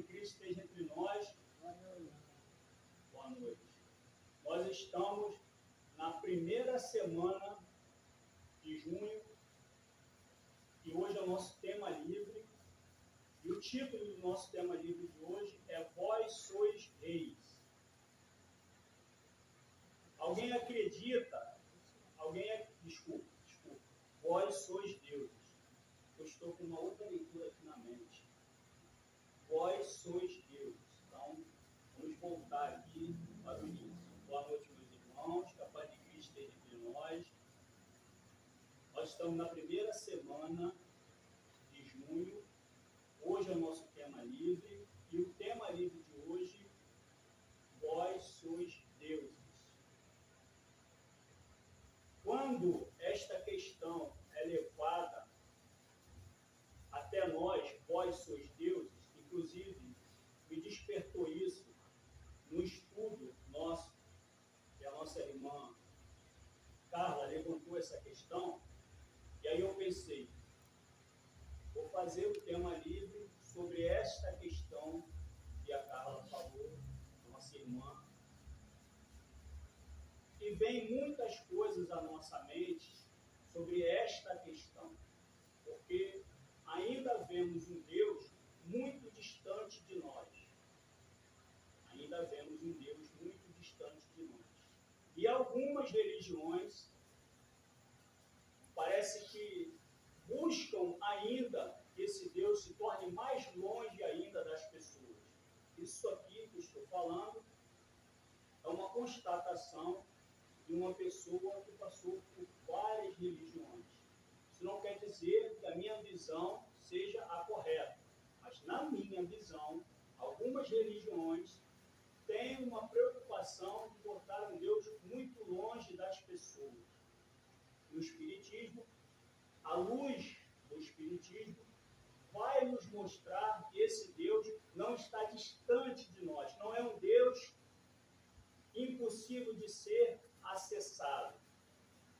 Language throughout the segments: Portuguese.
de Cristo esteja entre nós. Boa noite. Nós estamos na primeira semana de junho e hoje é o nosso tema livre. E o título do nosso tema livre de hoje é Vós sois reis. Alguém acredita? Desculpa. Vós sois deuses. Eu estou com uma outra leitura aqui na mente. Vós sois deuses. Então, vamos voltar aqui para o início. Boa noite, meus irmãos. Que a paz de Cristo esteja entre nós. Nós estamos na primeira semana de junho. Hoje é o nosso tema livre. E o tema livre de hoje, vós sois deuses. Quando esta questão é levada até nós, vós sois deuses, inclusive me despertou isso no estudo nosso, que a nossa irmã Carla levantou essa questão, e aí eu pensei, vou fazer o tema livre sobre esta questão que a Carla falou, nossa irmã. E vem muitas coisas à nossa mente sobre esta questão, porque ainda vemos um Deus muito distante de nós. Ainda vemos um Deus muito distante de nós. E algumas religiões parece que buscam ainda que esse Deus se torne mais longe ainda das pessoas. Isso aqui que eu estou falando é uma constatação de uma pessoa que passou por várias religiões. Isso não quer dizer que a minha visão seja a correta, mas na minha visão, algumas religiões têm uma preocupação de botar um Deus muito longe das pessoas. E o Espiritismo, a luz do Espiritismo, vai nos mostrar que esse Deus não está distante de nós, não é um Deus impossível de ser acessado.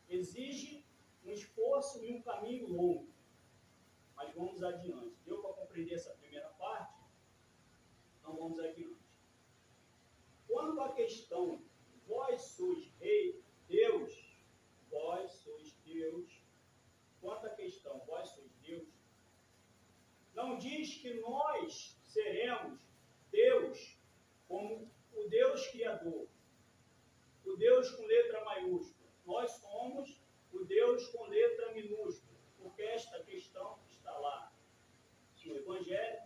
Exige um esforço e um caminho longo. Mas vamos adiante. Deu para compreender essa primeira parte? Então vamos adiante. Quanto à questão, vós sois rei, Deus, vós sois Deus. Quanto à questão, vós sois Deus, não diz que nós seremos Deus como o Deus Criador, o Deus com letra maiúscula. Nós somos o Deus com letra minúscula, porque esta questão está lá no Evangelho,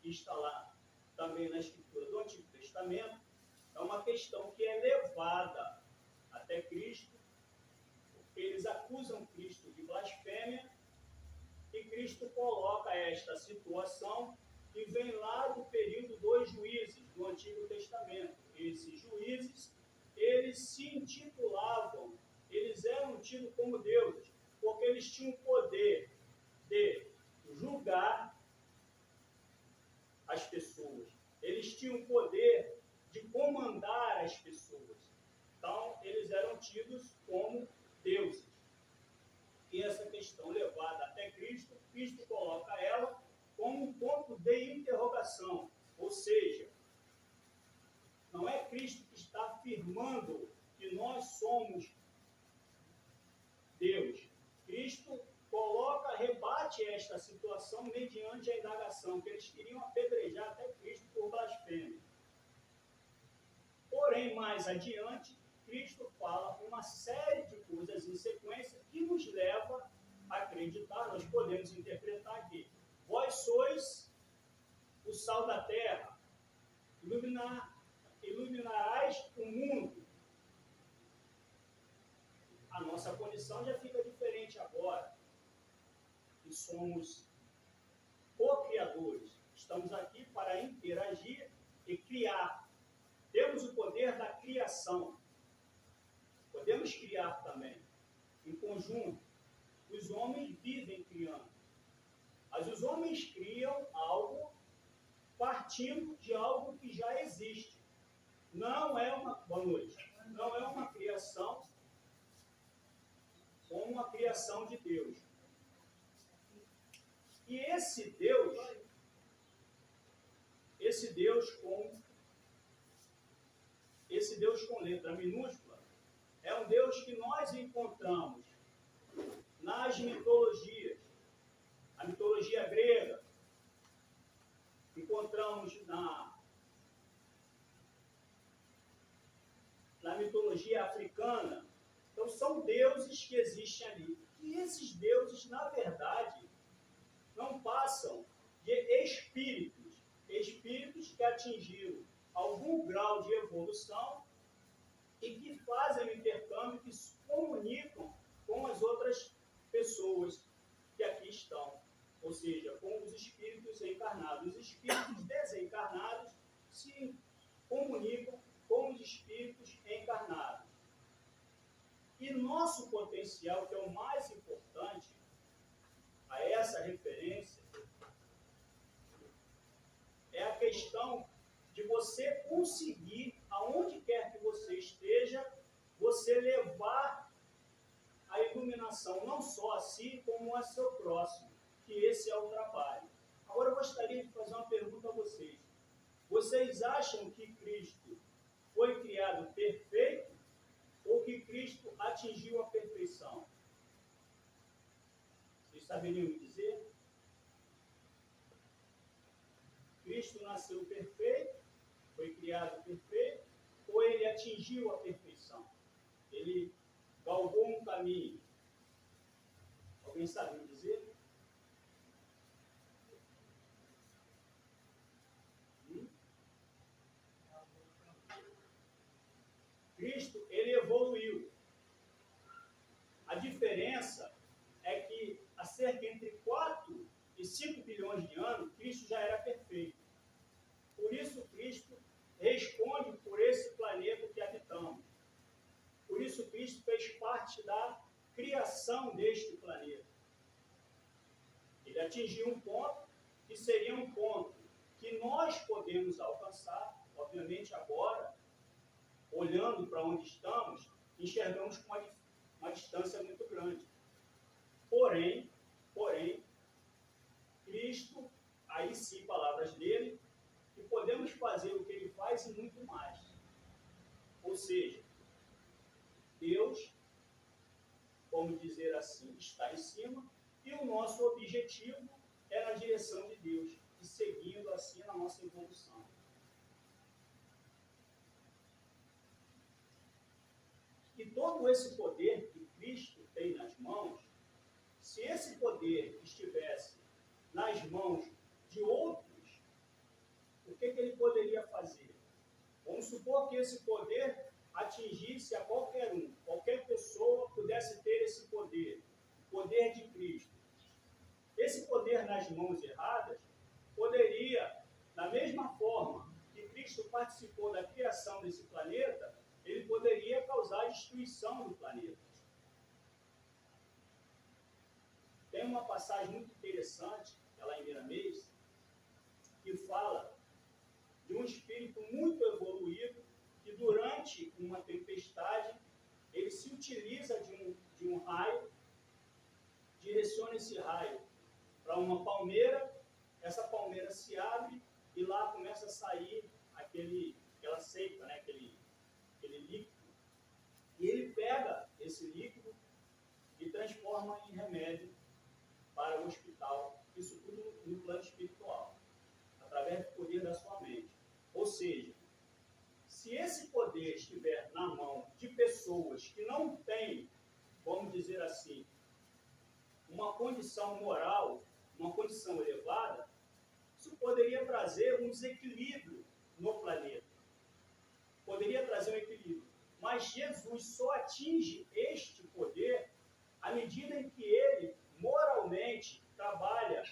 está lá também na Escritura do Antigo Testamento. É uma questão que é levada até Cristo, porque eles acusam Cristo de blasfêmia, e Cristo coloca esta situação que vem lá do período dos juízes do Antigo Testamento. Esses juízes, eles se intitulavam, eles eram tidos como deuses, porque eles tinham o poder de julgar as pessoas. Eles tinham o poder de comandar as pessoas. Então, eles eram tidos como deuses. E essa questão levada até Cristo, Cristo coloca ela como um ponto de interrogação. Ou seja, não é Cristo que está afirmando que nós somos Deus. Cristo coloca, rebate esta situação mediante a indagação, que eles queriam apedrejar até Cristo por blasfêmia. Porém, mais adiante, Cristo fala uma série de coisas em sequência que nos leva a acreditar, nós podemos interpretar aqui. Vós sois o sal da terra, iluminarás o mundo. A nossa condição já fica diferente agora. E somos co-criadores. Estamos aqui para interagir e criar. Temos o poder da criação. Podemos criar também, em conjunto. Os homens vivem criando. Mas os homens criam algo partindo de algo que já existe. Não é uma... Boa noite. Não é uma criação como uma criação de Deus. E esse Deus esse Deus com letra minúscula é um Deus que nós encontramos nas mitologias. A mitologia grega, encontramos na mitologia africana. Então, são deuses que existem ali. E esses deuses, na verdade, não passam de espíritos que atingiram algum grau de evolução e que fazem o intercâmbio, que se comunicam com as outras pessoas que aqui estão. Ou seja, com os espíritos encarnados. Os espíritos desencarnados se comunicam com os espíritos encarnados. E nosso potencial, que é o mais importante a essa referência, é a questão de você conseguir, aonde quer que você esteja, você levar a iluminação não só a si, como a seu próximo, que esse é o trabalho. Agora eu gostaria de fazer uma pergunta a vocês. Vocês acham que Cristo foi criado perfeito ou que Cristo atingiu a perfeição? Vocês saberiam me dizer? Cristo nasceu perfeito, foi criado perfeito, ou ele atingiu a perfeição? Ele galgou um caminho. Alguém sabe me dizer? Cristo, ele evoluiu. A diferença é que há cerca entre 4 e 5 bilhões de anos, Cristo já era perfeito. Por isso, Cristo responde por esse planeta que habitamos. Por isso, Cristo fez parte da criação deste planeta. Ele atingiu um ponto que seria um ponto que nós podemos alcançar, obviamente agora, olhando para onde estamos, enxergamos com uma distância muito grande. Porém, Cristo, aí sim, palavras dele, que podemos fazer o que ele faz e muito mais. Ou seja, Deus, como dizer assim, está em cima, e o nosso objetivo é na direção de Deus, e seguindo assim na nossa evolução. E todo esse poder que Cristo tem nas mãos, se esse poder estivesse nas mãos de outros, o que ele poderia fazer? Vamos supor que esse poder atingisse a qualquer um, qualquer pessoa pudesse ter esse poder, o poder de Cristo. Esse poder nas mãos erradas poderia, da mesma forma que Cristo participou da criação desse planeta, ele poderia causar a destruição do planeta. Tem uma passagem muito interessante, lá em Miramês, que fala de um espírito muito evoluído que durante uma tempestade ele se utiliza de um raio, direciona esse raio para uma palmeira, essa palmeira se abre e lá começa a sair aquela seiva, né? aquele líquido. E ele pega esse líquido e transforma em remédio para o hospital. Isso tudo no plano espiritual, através do poder da sua mente. Ou seja, se esse poder estiver na mão de pessoas que não têm, vamos dizer assim, uma condição moral, uma condição elevada, isso poderia trazer um desequilíbrio no planeta. Poderia trazer um equilíbrio. Mas Jesus só atinge este poder à medida em que ele moralmente trabalha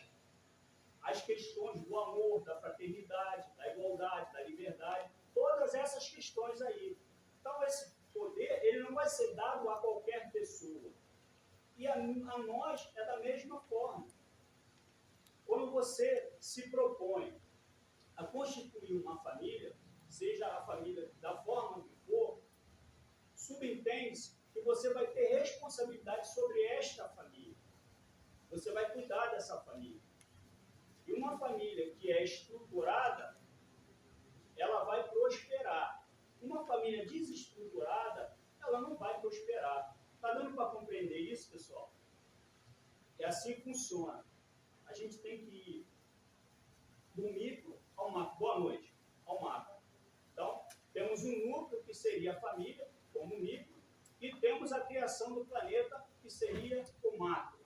as questões do amor, da fraternidade, da igualdade, da liberdade, todas essas questões aí. Então, esse poder, ele não vai ser dado a qualquer pessoa. E a nós é da mesma forma. Quando você se propõe a constituir uma família, seja a família da forma que for, subentende-se que você vai ter responsabilidade sobre esta família. Você vai cuidar dessa família. E uma família que é estruturada, ela vai prosperar. Uma família desestruturada, ela não vai prosperar. Está dando para compreender isso, pessoal? É assim que funciona. A gente tem que ir do micro ao macro. Boa noite. Ao macro. Então, temos um núcleo, que seria a família, como micro, e temos a criação do planeta, que seria o macro.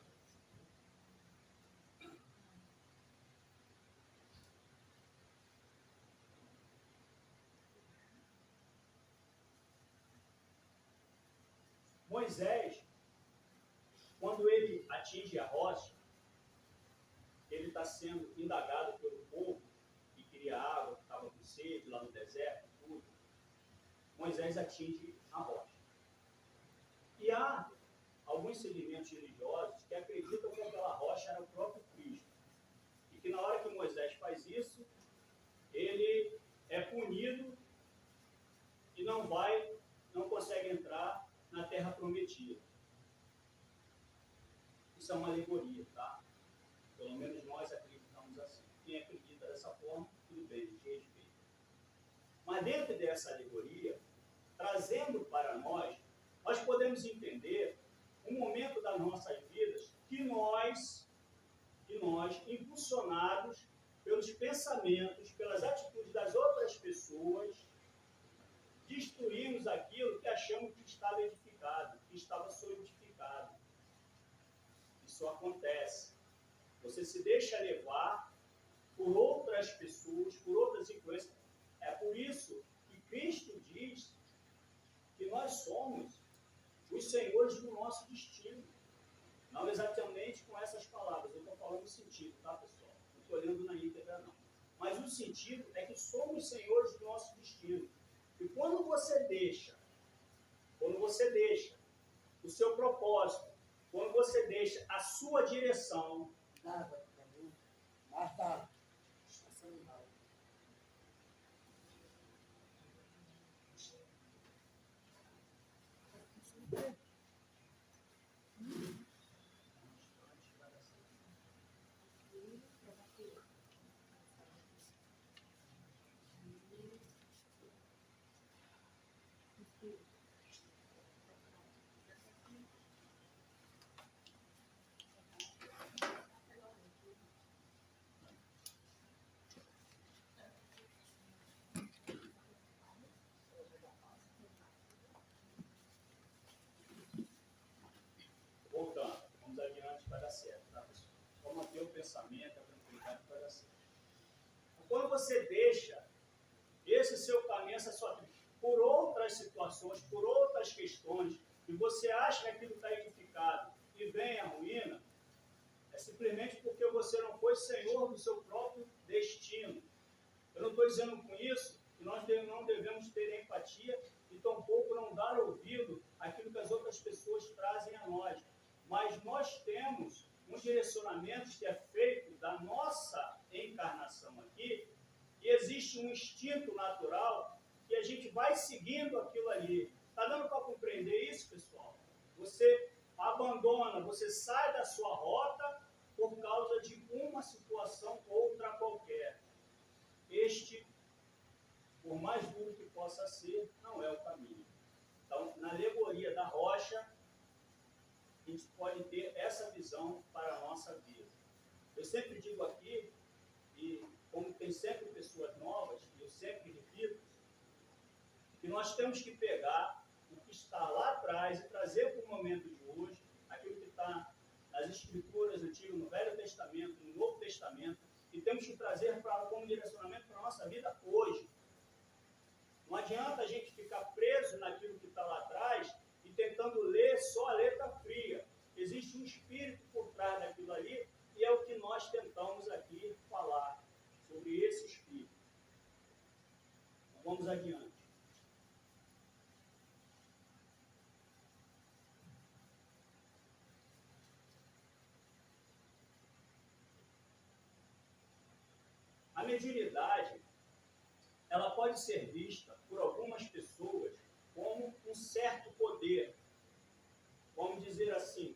Moisés, quando ele atinge a rocha, ele está sendo indagado pelo povo que queria água, que estava com sede lá no deserto, tudo. Moisés atinge a rocha. E há alguns segmentos religiosos que acreditam que aquela rocha era o próprio Cristo. E que na hora que Moisés faz isso, ele é punido e não consegue entrar na terra prometida. Isso é uma alegoria, tá? Pelo menos nós acreditamos assim. Quem acredita dessa forma, tudo bem, a gente respeita. Mas dentro dessa alegoria, trazendo para nós podemos entender um momento das nossas vidas que nós, impulsionados pelos pensamentos, pelas atitudes das outras pessoas, destruímos aquilo que achamos que estava edificado, que estava solidificado. Isso acontece. Você se deixa levar por outras pessoas, por outras influências. É por isso que Cristo diz que nós somos os senhores do nosso destino. Não exatamente com essas palavras, eu estou falando o sentido, tá, pessoal? Não estou lendo na íntegra, não. Mas o sentido é que somos senhores do nosso destino. E quando você deixa o seu propósito, quando você deixa a sua direção, voltando, vamos adiante para dar certo, tá, pessoal? Vamos manter o pensamento, a tranquilidade para dar certo. Quando você deixa esse seu caminho, essa sua vida, por outras situações, por outras questões, e você acha que aquilo está edificado e vem a ruína, é simplesmente porque você não foi senhor do seu próprio destino. Eu não estou dizendo com isso que nós não devemos ter empatia e tampouco não dar ouvido àquilo que as outras pessoas trazem a nós. Mas nós temos um direcionamento que é feito da nossa encarnação aqui, e existe um instinto natural que a gente vai seguindo aquilo ali. Está dando para compreender isso, pessoal? Você abandona, você sai da sua rota por causa de uma situação outra qualquer. Este, por mais duro que possa ser, não é o caminho. Então, na alegoria da rocha, a gente pode ter essa visão para a nossa vida. Eu sempre digo aqui, e como tem sempre pessoas novas, eu sempre repito, que nós temos que pegar o que está lá atrás e trazer para o momento de hoje, aquilo que está nas Escrituras antigas, no Velho Testamento, no Novo Testamento, e temos que trazer como direcionamento para a nossa vida hoje. Não adianta a gente ficar preso naquilo que está lá atrás e tentando ler só a letra fria. Existe um espírito por trás daquilo ali, e é o que nós tentamos aqui falar sobre esse espírito. Então, vamos adiante. A mediunidade, ela pode ser vista por algumas pessoas como um certo poder, vamos dizer assim,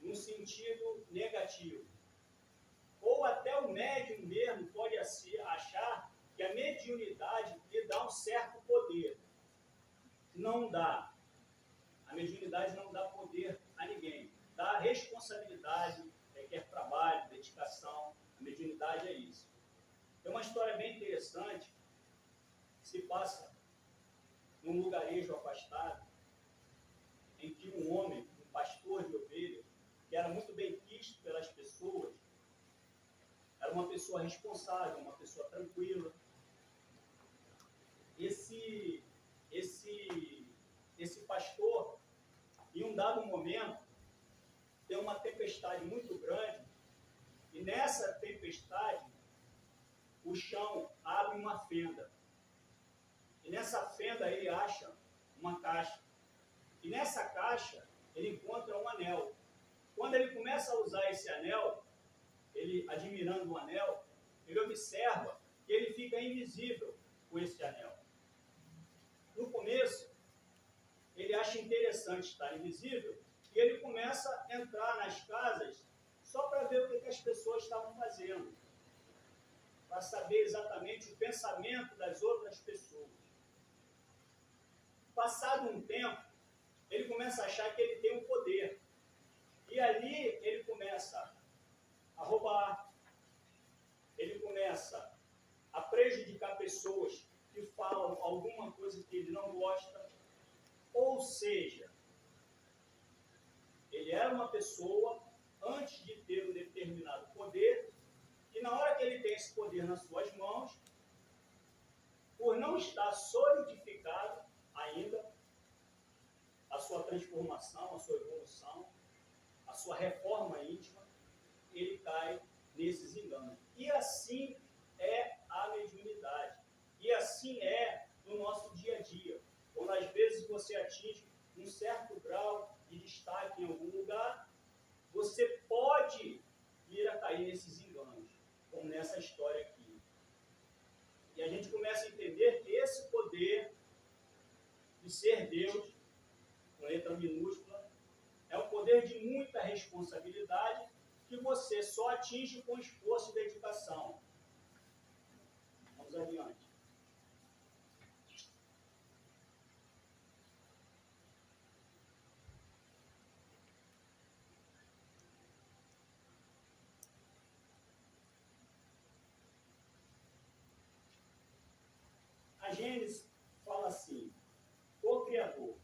no sentido negativo. Ou até o médium mesmo pode achar que a mediunidade lhe dá um certo poder. Não dá. A mediunidade não dá poder a ninguém. Dá responsabilidade, requer trabalho, dedicação. A mediunidade é isso. Tem uma história bem interessante que se passa num lugarejo afastado, em que um homem, um pastor de ovelhas, que era muito bem quisto pelas pessoas, era uma pessoa responsável, uma pessoa tranquila. Esse pastor, em um dado momento, tem uma tempestade muito grande, e nessa tempestade, o chão abre uma fenda. E nessa fenda ele acha uma caixa. E nessa caixa ele encontra um anel. Quando ele começa a usar esse anel, ele admirando o anel, ele observa que ele fica invisível com esse anel. No começo, ele acha interessante estar invisível e ele começa a entrar nas casas só para ver o que as pessoas estavam fazendo, para saber exatamente o pensamento das outras pessoas. Passado um tempo, ele começa a achar que ele tem um poder. E ali ele começa a roubar, ele começa a prejudicar pessoas que falam alguma coisa que ele não gosta. Ou seja, ele era uma pessoa, antes de ter um determinado poder, e na hora que ele tem esse poder nas suas mãos, por não estar solidificado ainda a sua transformação, a sua evolução, a sua reforma íntima, ele cai nesses enganos. E assim é a mediunidade. E assim é no nosso dia a dia. Quando às vezes você atinge um certo grau de destaque em algum lugar, você pode vir a cair nesses enganos, como nessa história aqui. E a gente começa a entender que esse poder de ser Deus, com letra minúscula, é um poder de muita responsabilidade que você só atinge com esforço e dedicação. Vamos adiante. A Gênesis fala assim: o Criador,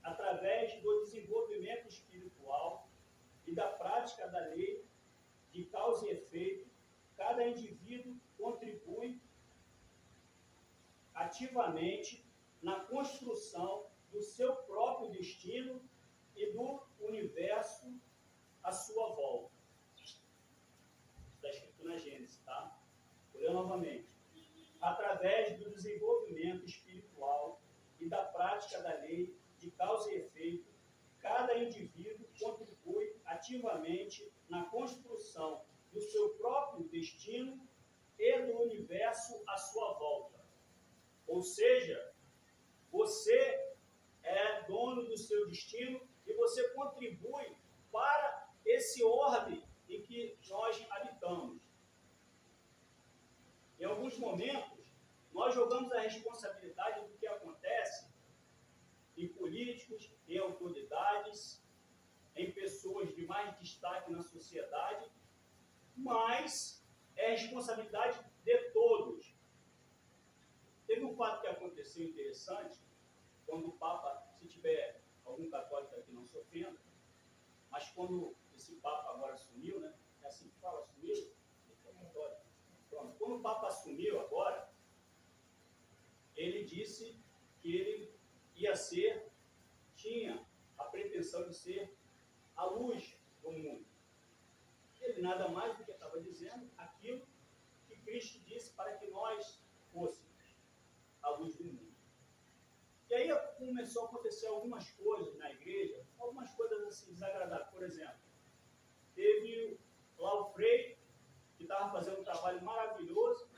através do desenvolvimento espiritual e da prática da lei de causa e efeito, cada indivíduo contribui ativamente na construção do seu próprio destino e do universo à sua volta. Está escrito na Gênesis, tá? Vou ler novamente. Através do desenvolvimento espiritual e da prática da lei de causa e efeito, cada indivíduo contribui ativamente na construção do seu próprio destino e do universo à sua volta. Ou seja, você é dono do seu destino e você contribui para esse orbe em que nós habitamos. Em alguns momentos, nós jogamos a responsabilidade do que acontece em políticos, em autoridades, em pessoas de mais destaque na sociedade, mas é responsabilidade de todos. Teve um fato que aconteceu interessante, quando o Papa, se tiver algum católico aqui não se ofenda, mas quando esse Papa agora assumiu, né? É assim que fala, assumiu? Pronto. Quando o Papa assumiu agora, ele disse que ele tinha a pretensão de ser a luz do mundo. Ele nada mais do que estava dizendo aquilo que Cristo disse para que nós fôssemos a luz do mundo. E aí começou a acontecer algumas coisas na igreja, algumas coisas assim desagradáveis. Por exemplo, teve lá o Frei, que estava fazendo um trabalho maravilhoso,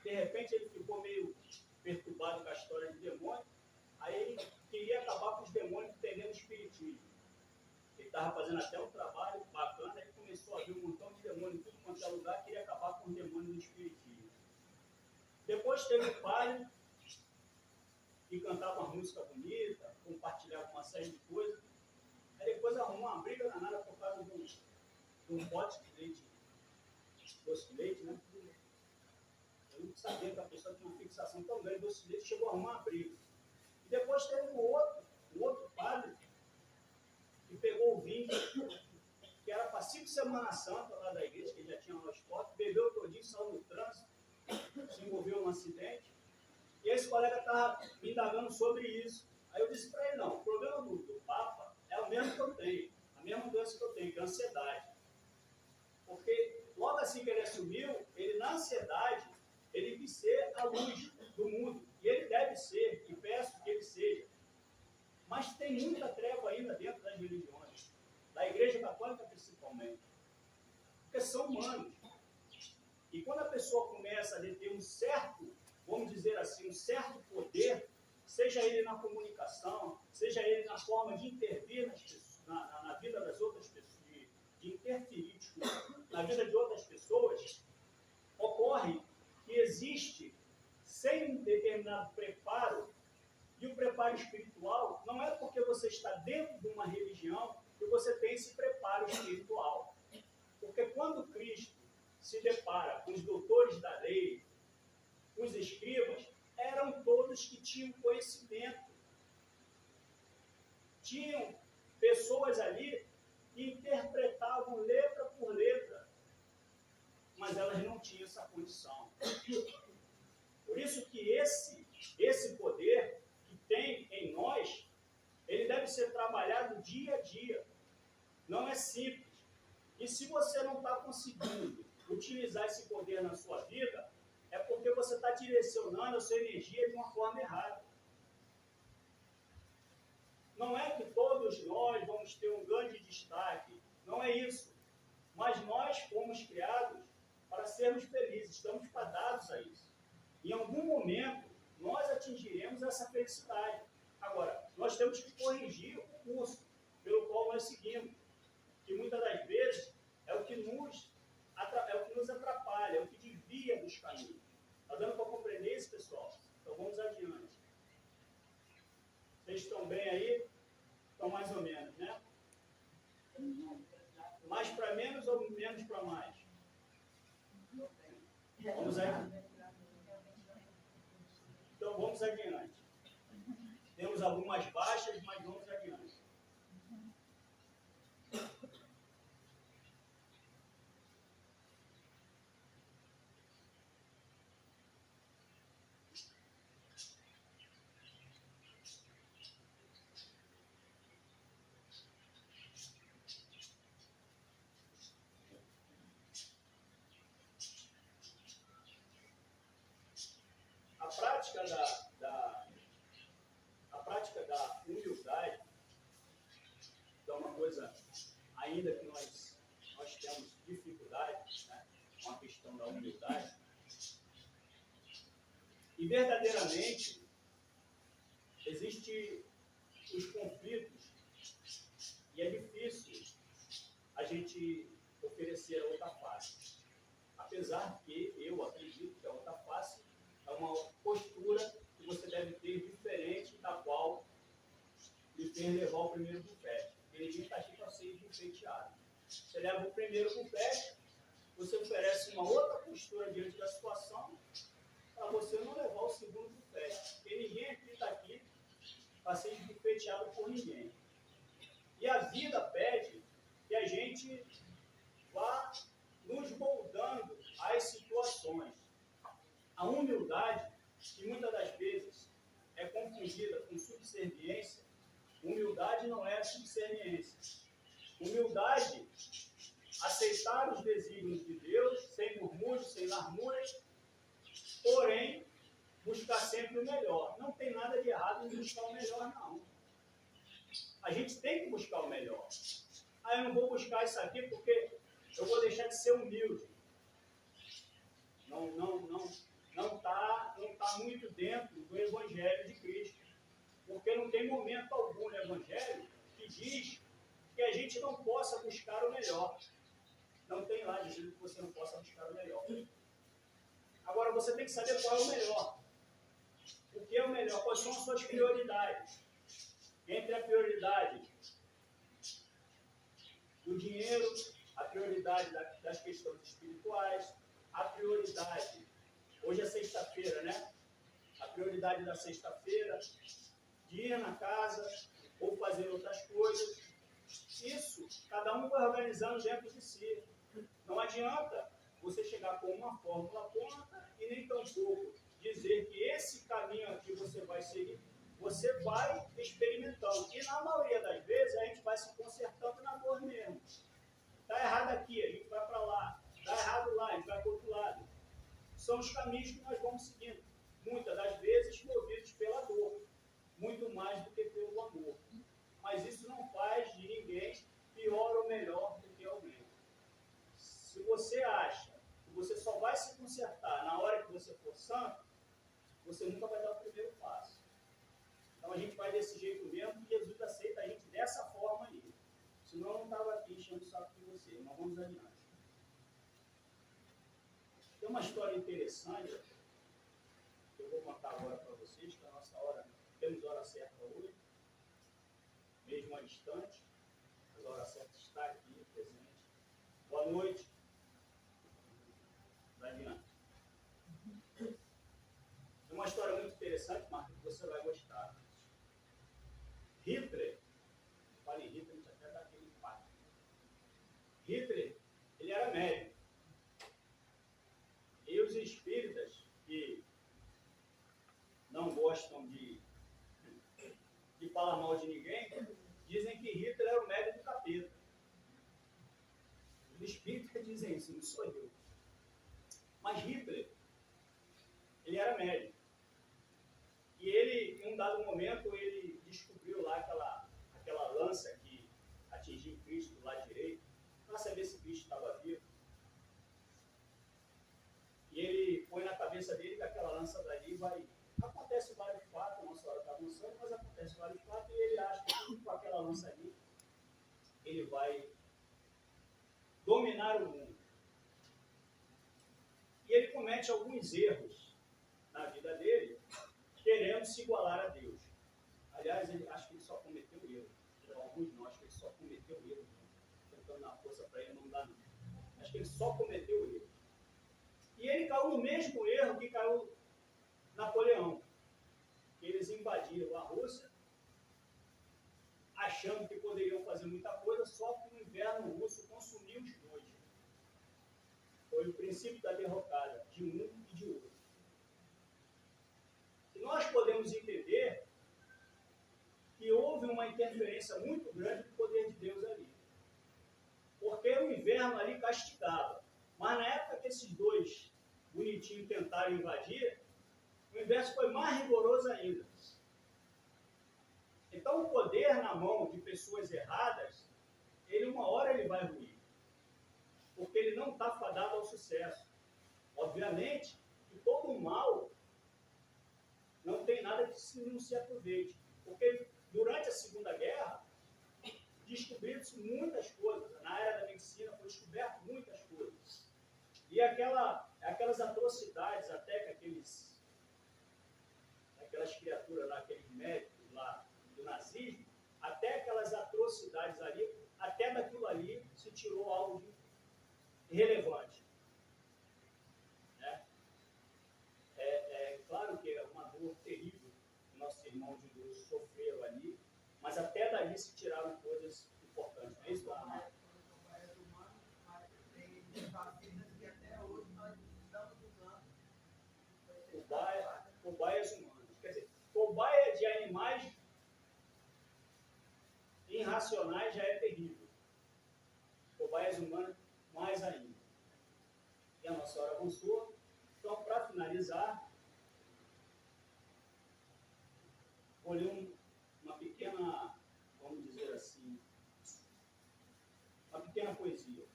de repente ele ficou meio perturbado com a história de demônio, aí ele queria acabar com os demônios entendendo o espiritismo. Ele estava fazendo até um trabalho bacana, aí começou a ver um montão de demônios em tudo quanto é lugar, queria acabar com os demônios do espiritismo. Depois teve o padre que cantava uma música bonita, compartilhava uma série de coisas. Aí depois arrumou uma briga danada por causa de um pote de leite, doce de leite, né? Eu não sabia que a pessoa tinha uma fixação tão grande, doce de leite, chegou a arrumar uma briga. E depois teve um outro padre que pegou o vinho, que era para 5 Semanas Santa lá da igreja, que já tinha lá os potes, bebeu todinho, saiu no trânsito, se envolveu num acidente. E esse colega estava me indagando sobre isso. Aí eu disse para ele, não, o problema do Papa é o mesmo que eu tenho, a mesma doença que eu tenho, que é a ansiedade. Porque logo assim que ele assumiu, ele na ansiedade, ele quis ser a luz do mundo. E ele deve ser, e peço que ele seja. Mas tem muita treva ainda dentro das religiões, da Igreja Católica principalmente. Porque são humanos. E quando a pessoa começa a ter um certo, vamos dizer assim, um certo poder, seja ele na comunicação, seja ele na forma de intervir na vida das outras pessoas, de interferir na vida de outras pessoas, ocorre que existe, sem um determinado preparo, e o preparo espiritual não é porque você está dentro de uma religião que você tem esse preparo espiritual. Porque quando Cristo se depara com os doutores da lei, os escribas, eram todos que tinham conhecimento. Tinham pessoas ali que interpretavam letra por letra, mas elas não tinham essa condição. Por isso que esse poder que tem em nós, ele deve ser trabalhado dia a dia. Não é simples. E se você não está conseguindo utilizar esse poder na sua vida, é porque você está direcionando a sua energia de uma forma errada. Não é que todos nós vamos ter um grande destaque, não é isso. Mas nós fomos criados para sermos felizes, estamos fadados a isso. Em algum momento, nós atingiremos essa felicidade. Agora, nós temos que corrigir o curso pelo qual nós seguimos, que muitas das vezes é o que nos atrapalha, é o que desvia dos caminhos. Está dando para compreender isso, pessoal? Então vamos adiante. Vocês estão bem aí? Estão mais ou menos, né? Mais para menos ou menos para mais? Vamos aí. Então vamos adiante. Temos algumas baixas, mas vamos adiante. A prática da humildade é uma coisa ainda que nós temos dificuldade, né, com a questão da humildade. E verdadeiramente existem os conflitos e é difícil a gente oferecer a outra face. Apesar que eu acredito que a outra face é uma postura que você deve ter diferente da qual lhe fez levar o primeiro bufete. Porque ninguém está aqui para ser enfeiteado. Você leva o primeiro bufete, você oferece uma outra postura diante da situação, para você não levar o segundo bufete. Porque ninguém está aqui para ser bufeteado por ninguém. E a vida pede que a gente vá nos moldando às situações. A humildade, que muitas das vezes é confundida com subserviência, humildade não é subserviência. Humildade, aceitar os desígnios de Deus, sem murmúrios, sem larmuras, porém, buscar sempre o melhor. Não tem nada de errado em buscar o melhor, não. A gente tem que buscar o melhor. Ah, eu não vou buscar isso aqui porque eu vou deixar de ser humilde. Não está muito dentro do Evangelho de Cristo. Porque não tem momento algum no Evangelho que diz que a gente não possa buscar o melhor. Não tem lá dizendo que você não possa buscar o melhor. Agora você tem que saber qual é o melhor. O que é o melhor? Quais são as suas prioridades? Entre a prioridade do dinheiro, a prioridade das questões espirituais, a prioridade, hoje é sexta-feira, né? A prioridade da sexta-feira, de ir na casa ou fazer outras coisas. Isso, cada um vai organizando dentro de si. Não adianta você chegar com uma fórmula pronta e nem tampouco dizer que esse caminho aqui você vai seguir. Você vai experimentando. E na maioria das vezes a gente vai se consertando na dor mesmo. Está errado aqui, a gente vai para lá. Está errado lá, a gente vai para o outro lado. São os caminhos que nós vamos seguindo. Muitas das vezes movidos pela dor. Muito mais do que pelo amor. Mas isso não faz de ninguém pior ou melhor do que alguém. Se você acha que você só vai se consertar na hora que você for santo, você nunca vai dar o primeiro passo. Então a gente vai desse jeito mesmo e Jesus aceita a gente dessa forma aí. Senão eu não estava aqui enchendo o saco de você. Mas vamos adiante. Tem uma história interessante que eu vou contar agora para vocês, que a nossa hora, temos hora certa hoje, mesmo a distante, mas a hora certa está aqui presente. Boa noite. Vai adiante. É uma história muito interessante, Marcos, que você vai gostar. Hitler, fala em Hitler, a gente até dá aquele impacto. Hitler, ele era médico. E os espíritas que não gostam de falar mal de ninguém, dizem que Hitler era o médico do capeta. Os espíritas dizem isso, não sou eu. Mas Hitler, ele era médico. E ele, em um dado momento, ele descobriu lá aquela lança que atingiu Cristo do lado direito, para saber se Cristo estava vivo. E ele põe na cabeça dele que aquela lança dali vai... Acontece vários fatos, nossa hora está avançando, mas acontece vários fatos, e ele acha que com aquela lança ali, ele vai dominar o mundo. E ele comete alguns erros na vida dele, querendo se igualar a Deus. Aliás, ele acho que ele só cometeu erro. Alguns não, acho que ele só cometeu erro. Tentando dar força para ele, não dá não. Acho que ele só cometeu erro. E ele caiu no mesmo erro que caiu Napoleão. Eles invadiram a Rússia, achando que poderiam fazer muita coisa, só que o inverno russo consumiu os dois. Foi o princípio da derrocada, de um e de outro. E nós podemos entender que houve uma interferência muito grande do poder de Deus ali. Porque o inverno ali castigava. Mas na época que esses dois bonitinhos tentaram invadir, o inverno foi mais rigoroso ainda. Então o poder na mão de pessoas erradas, ele uma hora ele vai ruir. Porque ele não está fadado ao sucesso. Obviamente que todo o mal não tem nada que não se aproveite. Porque durante a Segunda Guerra, descobriram-se muitas coisas. Na área da medicina foi descoberto muitas coisas. E aquelas atrocidades até que aquelas criaturas lá, aqueles médicos lá do nazismo, até aquelas atrocidades ali, até daquilo ali se tirou algo de relevante. Né? É claro que é uma dor terrível que nossos irmãos de Deus sofreram ali, mas até dali se tiraram coisas importantes. Não é isso, Dona? Cobaias humanas. Quer dizer, cobaia de animais irracionais já é terrível. Cobaias humanas, mais ainda. E a nossa hora avançou. Então, para finalizar, vou ler uma pequena, vamos dizer assim, uma pequena poesia.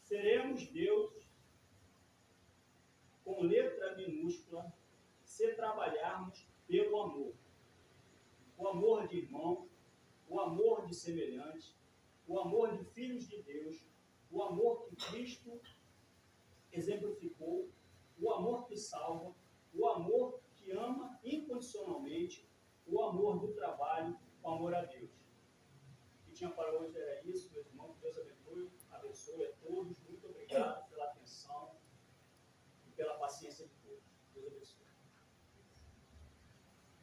Seremos Deus com letra minúscula se trabalharmos pelo amor. O amor de irmão, o amor de semelhante, o amor de filhos de Deus, o amor que Cristo exemplificou o amor que salva, o amor que ama incondicionalmente, o amor do trabalho, o amor a Deus. O que tinha para hoje era isso, meus irmãos. Deus abençoe a todos.